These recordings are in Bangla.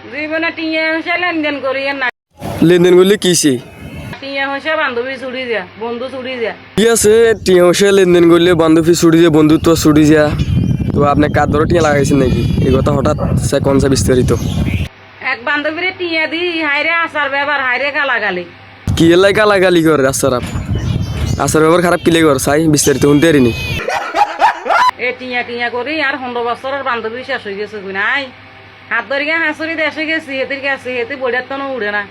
জীবনে টিয়া হইছে লেনদেন করি না। লেনদেন করলে কিসে? টিয়া হইছে বান্ধবী ছুটি যা, বন্ধু ছুটি যা। কি আছে টিয়া হসে লেনদেন করলে বান্ধবী ছুটি দিয়ে বন্ধুত্ব ছুটি যা। তো আপনি কার ধরে টিয়া লাগাইছেন নাকি? এই কথা হঠাৎ কোন সা বিস্তারিত? এক বান্ধবীর টিয়া দি হাইরে আচার ব্যবহার হাইরে গালাগালি। কি এলাই গালাগালি করে আসার আসার ব্যবহার খারাপ কিলে কর চাই বিস্তারিত শুনতে পারিনি। এ টিয়া টিয়া করি আর 15 বছরের বান্ধবী শেষ হয়ে গেছে নাই। হাত ধরে গিয়ে হাসুরি দেশে গেছি হেতির কাছে হেতি বইটার তো উড়ে না।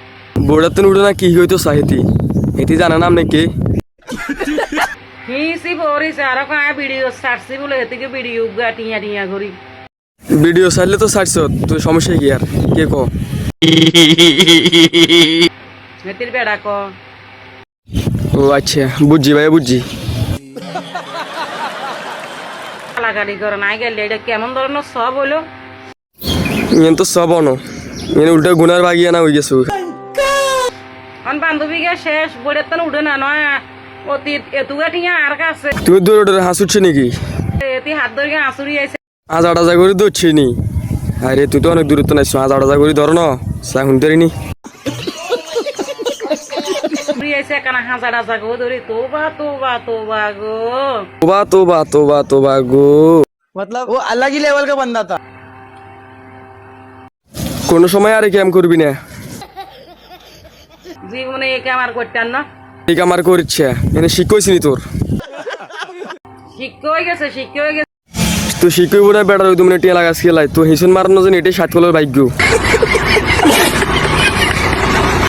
বোর্ডার তো উঠে না কি হইতো চাহিতি এটি জানা নাম নাকি? হিসি পড়িছে আর কায় ভিডিও ছাড়ছি বলে হেতিকে ভিডিও টিয়া টিয়া করি। ভিডিও চাইলে তো ছাড়ছ তো সমস্যা কি আর কে ক? হেতির বেড়া ক। ও আচ্ছা বুঝছি ভাই বুঝছি। গালাগালি করে নাই গেলে এটা কেমন ধরনের সব হলো? ইয়ে তো সব অন ইয়ে উল্টা গুনার বাগিয়া না হয়ে গেছো। বান্ধবী গে শেষ বইটার তো উঠে না নয় অতীত এতুগা টিয়া আর কাছে তুমি দৌড়ে দৌড়ে হাসুচ্ছে নাকি? এতি হাত ধরে গিয়ে হাসুরি আইছে। আজ আটা করে দৌড়ছি নি। আরে তুই তো অনেক দূরত্ব নাইছো আজ আটা করে ধর না চা শুনতে পারিনি। আইছে কানা হাজার হাজার গো ধরে তোবা তোবা তোবা গো। তোবা তোবা তোবা তোবা গো। मतलब वो अलग ही लेवल का बंदा था। কোনো সময় আরে কেম করবি না। জীবনে একে আমার করতেন না। ঠিক আমার করছে এনে শিখছি নি তোর। শিক্ষা হয়ে গেছে শিক্ষা হয়ে গেছে। তো শিখবো না বেটার ওই 2 মিনিট টিয়া লাগাস খেলাই তো হিসুন মারানো যেন এটাই 7 কলের ভাগ্য।